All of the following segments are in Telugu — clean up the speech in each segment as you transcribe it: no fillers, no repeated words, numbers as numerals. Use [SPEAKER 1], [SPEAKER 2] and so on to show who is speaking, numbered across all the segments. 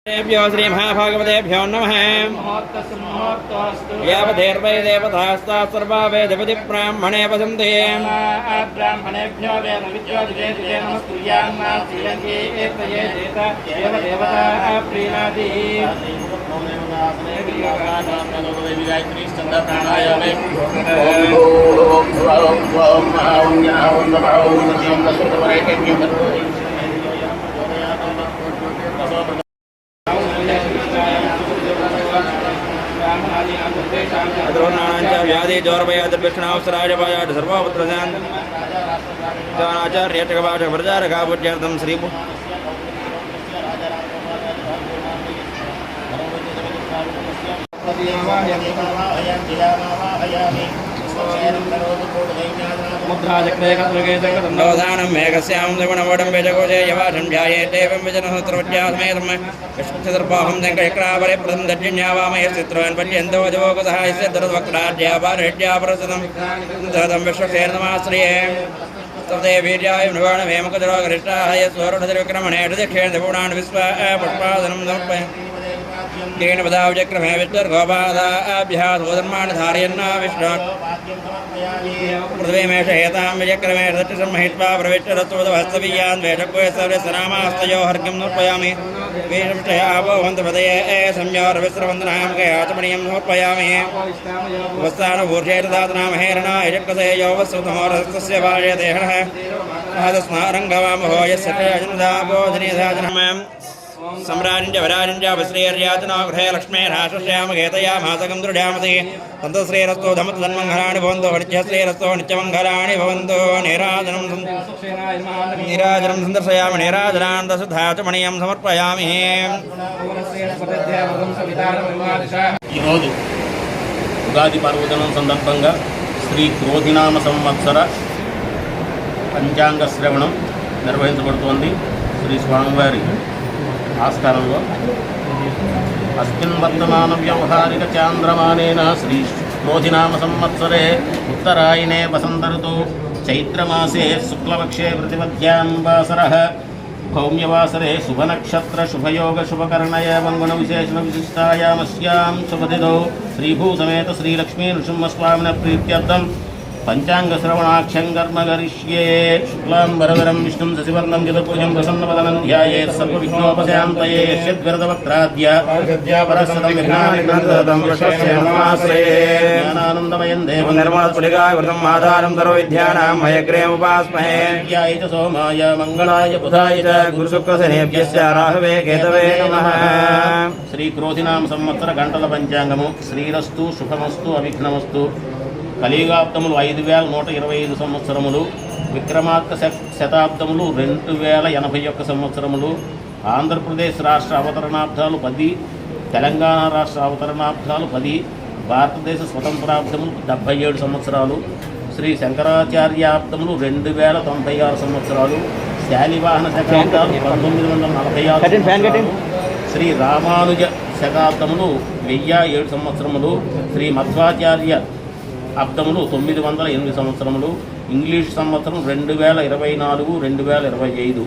[SPEAKER 1] श्री महाभागवतेभ्यो नमः। यावदेर्वै देवतास्ता सर्वा वेदविधि ब्राह्मणे वसन्ते।
[SPEAKER 2] ब्राह्मणेभ्यो वेदविद्यो दिवे नमस्कुर्यान्ना श्रीलङ्के एतये देता देवता प्रीणाति।
[SPEAKER 1] व्याधि जोरभयादर्भिक्षणावसराजपायाद सर्वपुत्रजान् आचार्यटकवाच व्रजारकापूज्यार्थं श्री मुद्राचक्रेकत्रिकेतकतन्दोधानं मेघस्यां सगुणवडं वेजकोशे यवाशं ध्यायेतेवं विजनसहस्रवज्यासमेतं विष्णुचतुर्बाहुं शङ्खचक्रावरे प्रथम दर्जन्यावामयश्चित्रोन् पश्यन्तो जवोकसहायस्य दरद्वक्त्राढ्यापारहिड्यापरसदं दहदं विश्वक्षेत्रमाश्रिये तदे वीर्याय निवाणवेमकजरोगरिष्टाय स्वरुणतिर्विक्रमणे दक्षिण पूर्णान् विश्व पुष्पादनं समर्पय केन पदावचक्रमे विष्णुर्गोपादाभ्यः सोधर्मान् धारयन्ना विष्णु पृथ्वीमेष हेतां विचक्रमे दक्षसंहित्वा प्रविष्टरत्वहस्तवीयान् वेषक्वेश्वरसनामास्तयो हर्घ्यं समर्पयामि वेषपृष्ठे आपो हन्तपदये संयोरविस्रवन्दनां गयाचमणीयं समर्पयामि वस्तानभूर्षे ददातनां हेरणाय चक्रसेयो वस्त्रतमोरस्तस्य वाजयदेहणः तस्मारङ्गवामहो यस्य जनदापोधनीधाजनम् सम्राजञ्च वराजञ्च वश्रीर्याचनागृहे लक्ष्मे राष्ट्रश्याम घेतया मासकं दृढ्यामति तन्तश्रीरस्तो धमतन्मङ्गलानि भवन्तु नित्यश्रीरस्तो नित्यमङ्गलानि भवन्तु नीराजनं सन्दर्शयामि नीराजनान्तशुद्धाचमणीयं समर्पयामि।
[SPEAKER 3] ఈరోజు ఉగాది పర్వదినం సందర్భంగా శ్రీ క్రోధినామ సంవత్సర పంచాంగ శ్రవణం నిర్వహించబడుతోంది శ్రీ స్వామివారి ఆస్థానంలో. అస్మిన్ వర్తమాన వ్యవహారిక చాంద్రమానేన శ్రీ క్రోధినామ సంవత్సరే ఉత్తరాయణే వసంత ఋతు చైత్రమాసే శుక్లపక్షే ప్రతిపద్యాం వాసరః భౌమ్యవాసరే శుభనక్షత్ర శుభయోగ శుభకర్ణయ మంగుణ విశేషణ విశిష్టాయామస్యాం శుభతిథౌ శ్రీభూసమేత శ్రీలక్ష్మీ నృసింహస్వామిన ప్రీత్యర్థం పంచాంగ శ్రవణాఖ్యం కర్మ కరిష్యే. శుక్లాం వరదరం విష్ణుం శశివర్ణం చతుర్భుజం ప్రసన్నవదనం ధ్యాయేత్ సర్వవిఘ్నోపశాంతయే యస్యద్వరదవక్త్రాద్య పరస్సదం విఘ్నానిఘ్నం జ్ఞానానందమయం దేవం నిర్మలస్ఫులికాకృతం ఆధారం సర్వవిద్యానాం హయగ్రీవముపాస్మహే. ధ్యాయ చ సోమాయ మంగళాయ బుధాయ చ గురుశుక్రశనేభ్యశ్చ రాహవే కేతవే నమః. శ్రీ క్రోధినామ సంవత్సర గంటల పంచాంగము. శ్రీరస్తు శుభమస్తు అవిఘ్నమస్తు. కలియుగాబ్దములు 5125 సంవత్సరములు, విక్రమార్క శతాబ్దములు 2081 సంవత్సరములు, ఆంధ్రప్రదేశ్ రాష్ట్ర అవతరణాబ్దాలు 10, తెలంగాణ రాష్ట్ర అవతరణాబ్దాలు 10, భారతదేశ స్వతంత్రాబ్దములు 77 సంవత్సరాలు, శ్రీ శంకరాచార్యాబ్దములు 2096 సంవత్సరాలు, శాలివాహన శతాబ్దాలు 1946 శ్రీ రామానుజ శతాబ్దములు 1007 సంవత్సరములు, శ్రీ మధ్వాచార్య అబ్దములు 908 సంవత్సరములు, ఇంగ్లీష్ సంవత్సరం 2024-2025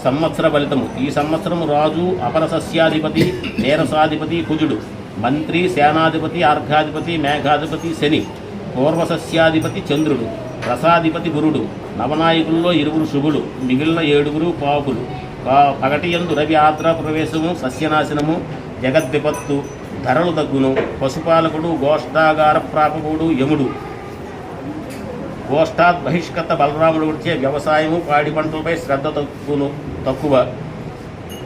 [SPEAKER 3] సంవత్సర ఫలితము. ఈ సంవత్సరము రాజు అపర సస్యాధిపతి నేరసాధిపతి కుజుడు, మంత్రి సేనాధిపతి అర్ఘాధిపతి మేఘాధిపతి శని, పూర్వ సస్యాధిపతి చంద్రుడు, రసాధిపతి గురుడు, నవనాయకుల్లో 2 శుభులు, మిగిలిన 7 పాపులు. పగటియందు రవి ఆర్ద్ర ప్రవేశము సస్యనాశనము, జగద్విపత్తు, ధరలు దగ్గును, పశుపాలకుడు గోష్ఠాగార ప్రాపకుడు యముడు, గోష్ఠాత్ బహిష్కృత బలరాముడు వచ్చే వ్యవసాయము పాడి పంటలపై శ్రద్ధ తక్కువ.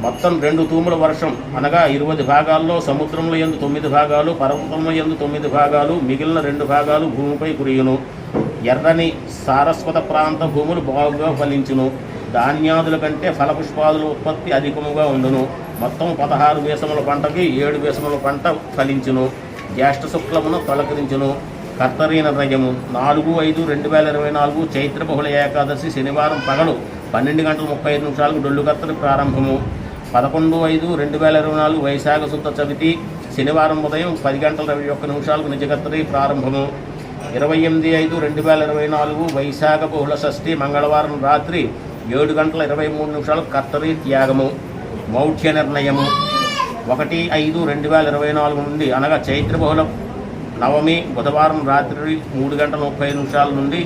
[SPEAKER 3] మొత్తం 2 తూముల వర్షం అనగా 20 భాగాల్లో సముద్రంలో యందు 9 భాగాలు, పర్వతంలో యందు 9 భాగాలు, మిగిలిన 2 భాగాలు భూమిపై కురియును. ఎర్రని సారస్వత ప్రాంత భూములు బాగుగా ఫలించును. ధాన్యాదుల కంటే ఫలపుష్పాదుల ఉత్పత్తి అధికముగా ఉండును. మొత్తం 16 వేసముల పంటకి 7 వేసముల పంట ఫలించును. జ్యేష్ఠ శుక్లమును తొలకరించును. కర్తరీ నిర్ణయము 4/5/2024 చైత్ర బహుళ ఏకాదశి శనివారం పగలు 12:35 డొల్లు కర్తరి ప్రారంభము. 11/5/2024 వైశాఖ శుద్ధ చవితి శనివారం ఉదయం 10:21 నిజకర్తరి ప్రారంభము. 28/5/2024 వైశాఖ బహుళ షష్ఠి మంగళవారం రాత్రి 7:23 కర్తరీ త్యాగము. మౌఢ్య నిర్ణయము 1/5/2024 నుండి అనగా చైత్ర బహుళ నవమి బుధవారం రాత్రి 3:30 నుండి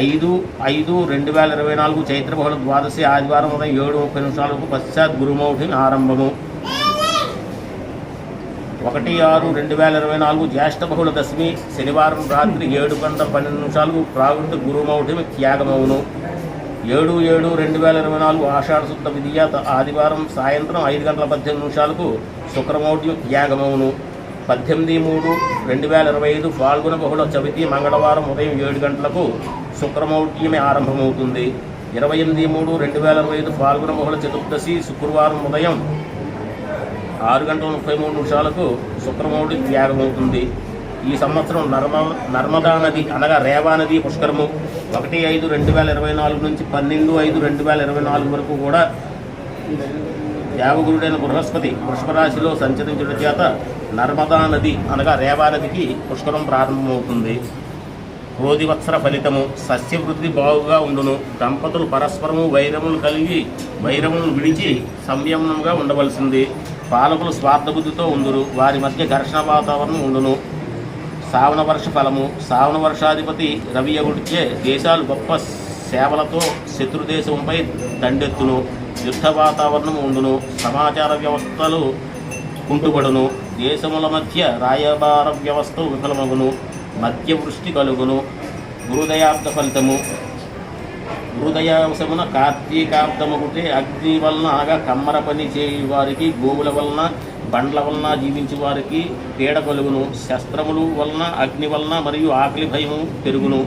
[SPEAKER 3] 5/5/2024 చైత్ర బహుళ ద్వాదశి ఆదివారం ఉదయం 7:30 పశ్చాత్ గురుమౌఢి ఆరంభము. 1/6/2024 జ్యేష్ఠ బహుళ దశమి శనివారం రాత్రి 7:12 ప్రావృత్త గురుమౌఢి త్యాగమవును. 7/7/2024 ఆషాఢ శుద్ధ విధియ ఆదివారం సాయంత్రం 5:18 శుక్రమౌఢ్యం త్యాగమవును. 18/3/2025 ఫాల్గుణ బహుళ చవితి మంగళవారం ఉదయం 7 గంటలకు శుక్రమౌఢ్యమే ఆరంభమవుతుంది. 28/3/2025 ఫాల్గుణ బహుళ చతుర్దశి శుక్రవారం ఉదయం 6:33 శుక్రమౌఢి త్యాగమవుతుంది. ఈ సంవత్సరం నర్మదా నది అనగా రేవా నది పుష్కరము 1/5/2024 నుంచి 12/5/2024 వరకు కూడా దేవగురుడైన బృహస్పతి వృషభరాశిలో సంచరించడం చేత నర్మదా నది అనగా రేవా నదికి పుష్కరం ప్రారంభమవుతుంది. క్రోధివత్సర ఫలితము సస్యవృద్ధి బాగుగా ఉండును. దంపతులు పరస్పరము వైరములు విడిచి సంయమనంగా ఉండవలసింది. పాలకులు స్వార్థబుద్ధితో ఉండురు. వారి మధ్య ఘర్షణ వాతావరణం ఉండును. శ్రావణ వర్ష ఫలము శ్రావణ వర్షాధిపతి రవి అగుడిచే దేశాలు గొప్ప సేవలతో శత్రుదేశంపై దండెత్తును. యుద్ధ వాతావరణం ఉండును. సమాచార వ్యవస్థలు కుంటుబడును. దేశముల మధ్య రాయబార వ్యవస్థ విఫలమగును. మధ్యవృష్టి కలుగును. గురుదయాబ్ద ఫలితము గురుదయావశమున కార్తీకాబ్దముగుటే అగ్ని వలన అనగా కమ్మర పని చేయు వారికి, గోవుల వలన బండ్ల వలన జీవించే వారికి పీడ కలుగును. శస్త్రములు వలన అగ్ని వలన మరియు ఆకలి భయము పెరుగును.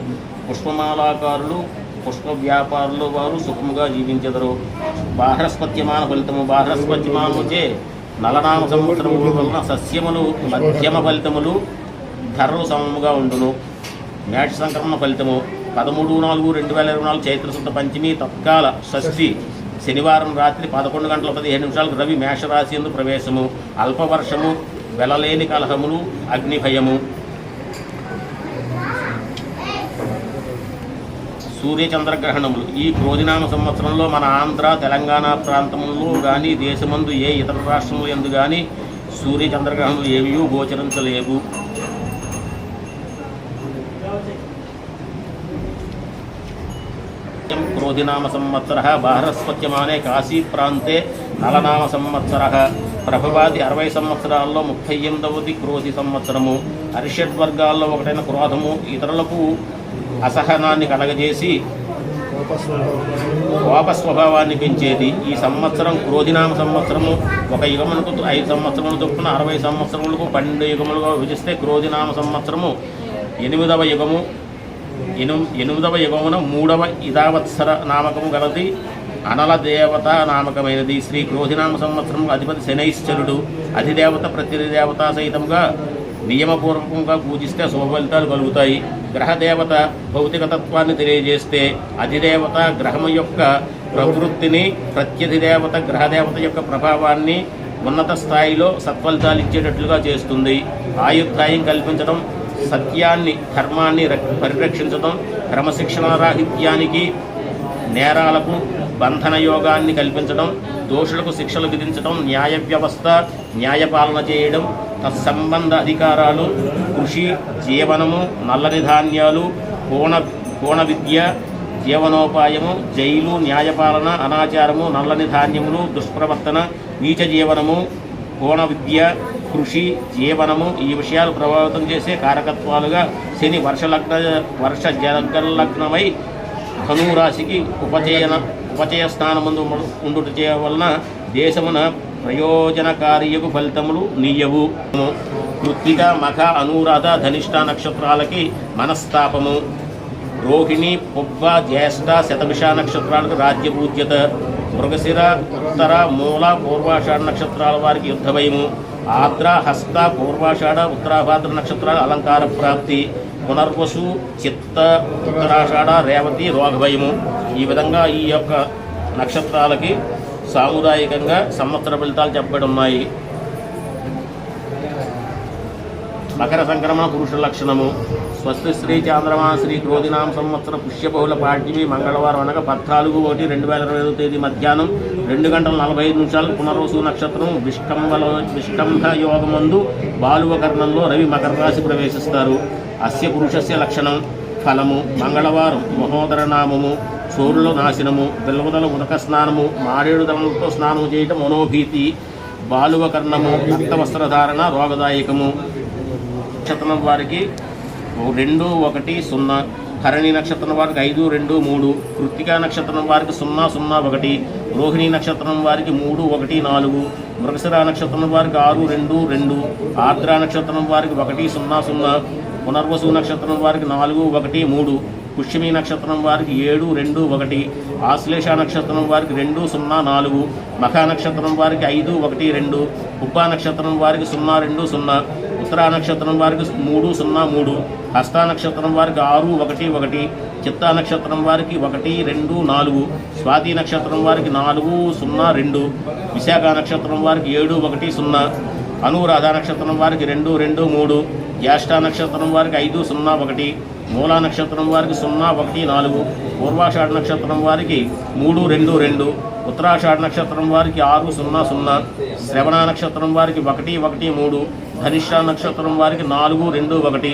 [SPEAKER 3] పుష్పమాలాకారులు పుష్ప వ్యాపారులు వారు సుఖముగా జీవించెదరు. బాహ్రస్పత్యమాన ఫలితము బాహ్రస్పత్యమానముచే నలనామ సంవత్సరముల వలన సస్యములు మధ్యమ ఫలితములు ధరలు సమముగా ఉండును. మేష సంక్రమణ ఫలితము 13/4/2024 చైత్రశుద్ధ పంచమి తత్కాల షష్ఠి శనివారం రాత్రి 11:15 రవి మేషరాశి యందు ప్రవేశము. అల్పవర్షము వెలలేని కలహములు అగ్నిభయము. సూర్యచంద్రగ్రహణములు ఈ క్రోధినామ సంవత్సరంలో మన ఆంధ్ర తెలంగాణ ప్రాంతంలో కానీ దేశమందు ఏ ఇతర రాష్ట్రముల యందు కానీ సూర్యచంద్రగ్రహణములు ఏమీ గోచరించలేవు. క్రోధినామ సంవత్సర బాహ్రస్పత్యమానే కాశీ ప్రాంతే నలనామ సంవత్సర ప్రభవాది 60 సంవత్సరాల్లో 38వ క్రోధి సంవత్సరము. అరిషడ్వర్గాల్లో ఒకటైన క్రోధము ఇతరులకు అసహనాన్ని కలగజేసి కోప స్వభావాన్ని పెంచేది. ఈ సంవత్సరం క్రోధినామ సంవత్సరము ఒక యుగమునకు 5 సంవత్సరముల చొప్పున 60 సంవత్సరములకు 12 యుగములుగా విభజిస్తే క్రోధినామ సంవత్సరము 8వ యుగము. 8వ యుగమున 3వ ఇదావత్సర నామకము గలది. అనల దేవత నామకమైనది. శ్రీ క్రోధినామ సంవత్సరం అధిపతి శనైశ్చరుడు. అధిదేవత ప్రతిదేవత సహితంగా నియమపూర్వకంగా పూజిస్తే శుభ ఫలితాలు కలుగుతాయి. గ్రహదేవత భౌతికతత్వాన్ని తెలియజేస్తే అధిదేవత గ్రహము యొక్క ప్రవృత్తిని, ప్రత్యధిదేవత గ్రహదేవత యొక్క ప్రభావాన్ని ఉన్నత స్థాయిలో సత్ఫలితాలు ఇచ్చేటట్లుగా చేస్తుంది. ఆయుర్దాయం కల్పించడం, సత్యాన్ని ధర్మాన్ని పరిరక్షించడం, క్రమశిక్షణారాహిత్యానికి నేరాలకు బంధన యోగాన్ని కల్పించడం, దోషులకు శిక్షలు విధించడం, న్యాయ వ్యవస్థ న్యాయపాలన చేయడం, తత్సంబంధ అధికారాలు, కృషి, జీవనము, నల్లని ధాన్యాలు, కోణ విద్య, జీవనోపాయము, జైలు, న్యాయపాలన, అనాచారము, నల్లని ధాన్యములు, దుష్ప్రవర్తన, నీచ జీవనము, కోణ విద్య, కృషి, జీవనము ఈ విషయాలు ప్రభావితం చేసే కారకత్వాలుగా శని వర్ష జలగ్నమై ధనురాశికి ఉపచయ స్థానమందు ఉండుట చేయవలన దేశమున ప్రయోజనకారియకు ఫలితములు నీయవు. కృత్తిక, మఖ, అనురాధ, ధనిష్ట నక్షత్రాలకి మనస్తాపము. రోహిణి, పుబ్బ, జ్యేష్ఠ, శతభిష నక్షత్రాలకు రాజ్యపూజ్యత. మృగశిర, ఉత్తర, మూల, పూర్వాషాఢ నక్షత్రాల వారికి యుద్ధభయము. ఆద్ర, హస్త, పూర్వాషాఢ, ఉత్తరాభాద్ర నక్షత్రాల అలంకార ప్రాప్తి. పునర్వసు, చిత్త, ఉత్తరాషాఢ, రేవతి రోగభయము. ఈ విధంగా ఈ యొక్క నక్షత్రాలకి సాముదాయికంగా సంవత్సర ఫలితాలు చెప్పబడి ఉన్నాయి. మకర సంక్రమణ పురుష లక్షణము. స్వస్తి శ్రీ చాంద్రమా శ్రీ క్రోధినామ సంవత్సర పుష్యబహుళ పాడ్యమి మంగళవారం అనగా 14/1/2025 తేదీ మధ్యాహ్నం 2:45 పునర్వసు నక్షత్రం విష్కంభ యోగమందు బాలువకర్ణంలో రవి మకర రాశి ప్రవేశిస్తారు. అస్య పురుషస్య లక్షణం ఫలము. మంగళవారం మహోదర నామము, చోరుల నాశనము, బిల్వదల ఉదక స్నానము, మారేడు దళములతో స్నానము చేయటం మనోభీతి, బాలువకర్ణము, రక్తవస్త్రధారణ రోగదాయకము. నక్షత్రం వారికి 2, 1, 0. భరణి నక్షత్రం వారికి 5, 2, 3. కృత్తికా నక్షత్రం వారికి 0, 0, 1. రోహిణి నక్షత్రం వారికి 3, 1, 4. మృగశిర నక్షత్రం వారికి 6, 2, 2. ఆర్ద్ర నక్షత్రం వారికి 1, 0, 0. పునర్వసు నక్షత్రం వారికి 4, 1, 3. పుష్యమి నక్షత్రం వారికి 7, 2, 1. ఆశ్లేష నక్షత్రం వారికి 2, 0, 4. మఖా నక్షత్రం వారికి 5, 1, 2. ఉబ్బా నక్షత్రం వారికి 0, 2, 0. ఉత్తరా నక్షత్రం వారికి 3, 0, 3. హస్తా నక్షత్రం వారికి 6, 1, 1. చిత్తా నక్షత్రం వారికి 1, 2, 4. స్వాతి నక్షత్రం వారికి 4, 0, 2. విశాఖ నక్షత్రం వారికి 7, 1, 0. అనురాధ నక్షత్రం వారికి 2, 2, 3. జ్యేష్ఠ నక్షత్రం వారికి 5, 0, 1. మూలా నక్షత్రం వారికి 0, 1, 4. పూర్వాషాఢ నక్షత్రం వారికి 3, 2, 2. ఉత్తరాషాఢ నక్షత్రం వారికి 6, 0, 0. శ్రవణ నక్షత్రం వారికి 1, 1, 3. ధనిష్ట నక్షత్రం వారికి 4, 2, 1.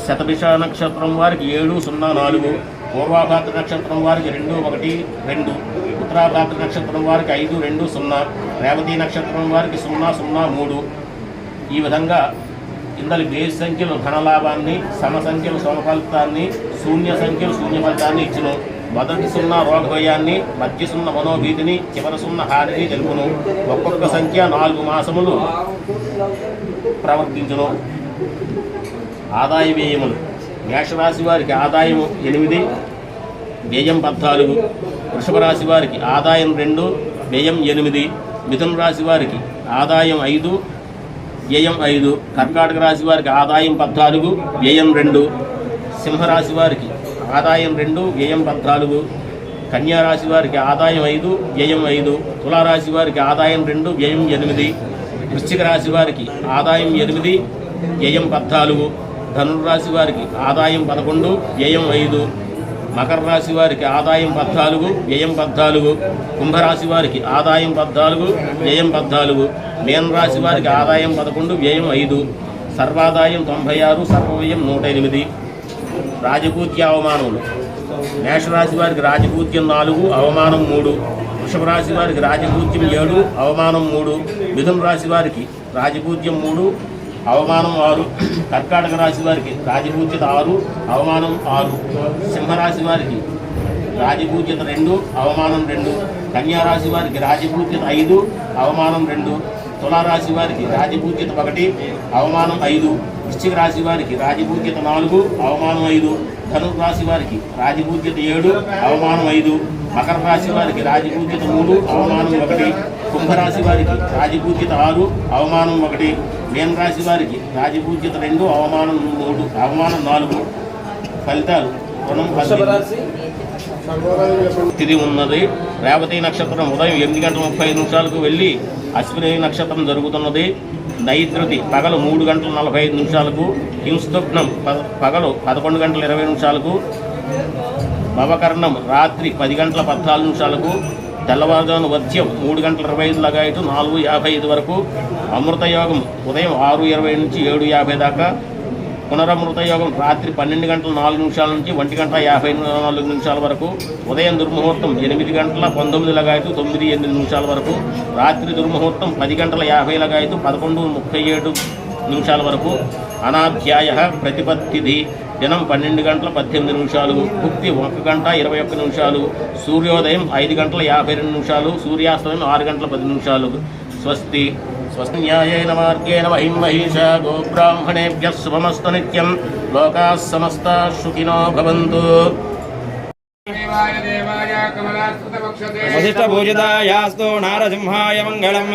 [SPEAKER 3] శతభిష నక్షత్రం వారికి 7, 0, 4. పూర్వాభాద్ర నక్షత్రం వారికి 2, 1, 2. ఉత్తరాభాద్ర నక్షత్రం వారికి 5, 2, 0. రేవతి నక్షత్రం వారికి 0, 0, 3. ఈ విధంగా ఇందలి బేస్ సంఖ్యలు ధనలాభాన్ని, సమ సంఖ్యలు సమఫలితాన్ని, శూన్య సంఖ్యలు శూన్య ఫలితాన్ని ఇచ్చును. మొదటి 0 రోగభయాన్ని, మధ్య 0 మనోభీతిని, చివరి 0 హానిని తెలుపును. ఒక్కొక్క సంఖ్య 4 మాసములు ప్రవర్తించును. ఆదాయ వ్యయములు. మేషరాశి వారికి ఆదాయం 8, వ్యయం 14. వృషభ రాశి వారికి ఆదాయం 2, వ్యయం 8. మిథున రాశి వారికి ఆదాయం 5, వ్యయం 5. కర్కాటక రాశి వారికి ఆదాయం 14, వ్యయం 2. సింహరాశి వారికి ఆదాయం 2, వ్యయం 14. కన్యారాశి వారికి ఆదాయం 5, వ్యయం 5. తులారాశి వారికి ఆదాయం 2, వ్యయం 8. వృశ్చిక రాశి వారికి ఆదాయం 8, వ్యయం 14. ధనుర్రాశి వారికి ఆదాయం 11, వ్యయం 5. మకర రాశి వారికి ఆదాయం 14, వ్యయం 14. కుంభరాశి వారికి ఆదాయం 14, వ్యయం 14. మీన రాశి వారికి ఆదాయం 11, వ్యయం 5. సర్వాదాయం 96, సర్వవ్యయం 108. రాజపూజ్య అవమానములు. మేషరాశి వారికి రాజపూజ్యం 4, అవమానం 3. వృషభ రాశి వారికి రాజపూజ్యం 7, అవమానం 3. మిథున రాశి వారికి రాజపూజ్యం 3, అవమానం 6. కర్కాటక రాశి వారికి రాజపూజ్యత 6, అవమానం 6. సింహరాశి వారికి రాజపూజ్యత 2, అవమానం 2. కన్యారాశి వారికి రాజపూజ్యత 5, అవమానం 2. తులారాశి వారికి రాజపూజ్యత 1, అవమానం 5. వృశ్చిక రాశి వారికి రాజపూజ్యత 4, అవమానం 5. ధనుర్ రాశి వారికి రాజపూజ్యత 7, అవమానం 5. మకర రాశి వారికి రాజపూజ్యత 3, అవమానం 1. కుంభరాశి వారికి రాజపూజ్యత 6, అవమానం 1. మీన రాశి వారికి రాజపూజ్యత 2, అవమానం 3, అవమానం 4. ఫలితాలు. రుణం 10 తిథి ఉన్నది. రేవతి నక్షత్రం ఉదయం 8:35 వెళ్ళి అశ్విని నక్షత్రం జరుగుతున్నది. నైద్రుతి పగలు 3:45. హింస్తుగ్నం పగలు 11:20. భవకర్ణం రాత్రి 10:14. తెల్లవారుజామున వధ్యం 3:25 లగాయటు 4:55 వరకు. అమృతయోగం ఉదయం 6:20 నుంచి 7:50 దాకా. పునరమృత యోగం రాత్రి 12:04 నుంచి 1:54 వరకు. ఉదయం దుర్ముహూర్తం 8:19 లగాయతు 9:08 వరకు. రాత్రి దుర్ముహూర్తం 10:50 లగాయతు 11:37 వరకు. అనాధ్యాయ ప్రతిపత్తిది దినం 12:18. భుక్తి 1:21. సూర్యోదయం 5:52. సూర్యాస్తమయం 6:10. స్వస్తి స్వస్న్యాయేన మార్గేణ మహిం మహిషా గోబ్రాహ్మణేభ్యః శుభమస్తు నిత్యం. లోకాః సమస్తాః సుఖినో భవంతు.
[SPEAKER 1] వశిష్ఠభూజితాయాస్తు నారసింహాయ మంగళం.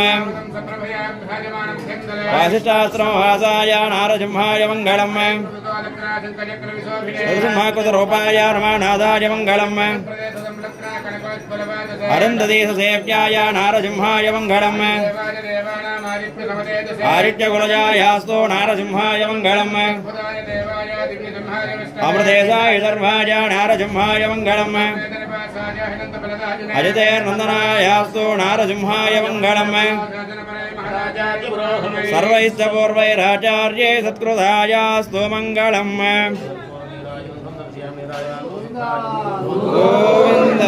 [SPEAKER 1] వాసిష్ఠాశ్రమవాసాయ నారసింహాయ మంగళం. నరసింహకృతరూపాయ రమానాథాయ మంగళం. अरुन्धतीसेव्याय नारसिंहाय मङ्गलम् आदित्यकुलजायास्तु नारसिंहाय मङ्गलम् अमृतेशाय सर्वाय नारसिंहाय मङ्गलम् अजितेर्नन्दनायास्तु नारसिंहाय मङ्गलम् सर्वैश्च पूर्वैराचार्यै सत्कृतायास्तु मङ्गलम् गोविन्द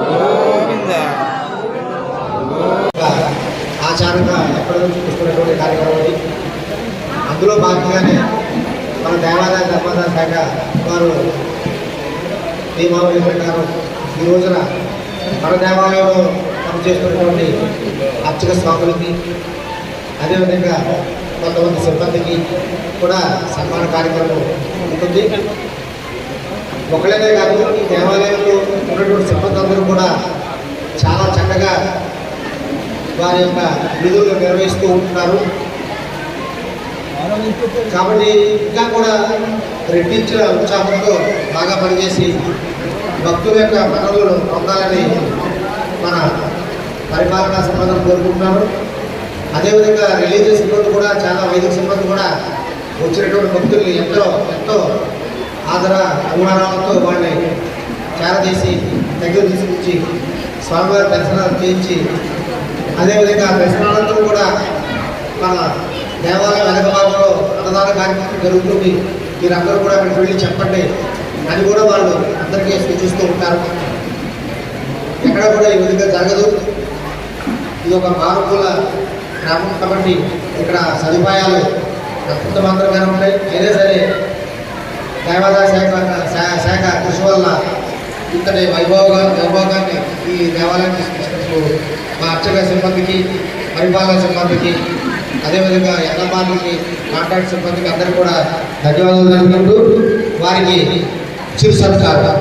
[SPEAKER 1] गोविन्द
[SPEAKER 4] ఆచారంగా ఎప్పటి నుంచి చూస్తున్నటువంటి కార్యక్రమం ఇది. అందులో భాగంగానే మన దేవాదాయ ధర్మాదాయ శాఖ వారు నియమావళి ప్రకారం ఈ రోజున మన దేవాలయంలో పనిచేస్తున్నటువంటి అర్చక స్వాములకి అదేవిధంగా కొంతమంది సిబ్బందికి కూడా సన్మాన కార్యక్రమం ఉంటుంది. ఒకళ్ళనే కాదు, ఈ దేవాలయంలో ఉన్నటువంటి సిబ్బంది అందరూ కూడా చాలా చక్కగా వారి యొక్క విధులు నిర్వహిస్తూ ఉంటున్నారు. కాబట్టి ఇంకా కూడా రెట్టించిన ఉత్సాహంతో బాగా పనిచేసి భక్తుల యొక్క మనవులను పొందాలని మన పరిపాలనా సిబ్బంది కోరుకుంటున్నారు. అదేవిధంగా రిలీజియస్ సిబ్బంది కూడా, చాలా వైదిక సిబ్బంది కూడా వచ్చినటువంటి భక్తుల్ని ఎంతో ఆదర అభిమానాలతో వాళ్ళని చేరదీసి దగ్గర తీసుకొచ్చి స్వామివారి దర్శనాలు చేయించి, అదేవిధంగా దర్శనానంతరం కూడా మన దేవాలయం వెనక భాగంలో అన్నదాన కార్యక్రమం జరుగుతుంది, మీరందరూ కూడా అక్కడికి వెళ్ళి చెప్పండి అని కూడా వాళ్ళు అందరికీ సూచిస్తూ ఉంటారు. ఎక్కడ కూడా ఈ విధంగా జరగదు. ఇది ఒక మారుమూల గ్రామం కాబట్టి ఇక్కడ సదుపాయాలు అత్యంత మాత్రమే ఉంటాయి. అయినా సరే దేవాదాయ శాఖ కృషి వల్ల ఇంతటి వైభోగాన్ని ఈ దేవాలయాన్ని తీసుకొచ్చినందుకు మా అర్చక సిబ్బందికి, పరిపాలన సిబ్బందికి, అదేవిధంగా ఎల్లమార్లకి, కాంట్రాక్ట్ సిబ్బందికి అందరికీ కూడా ధన్యవాదాలు తెలుపుకుంటూ వారికి చిరు సత్కారం.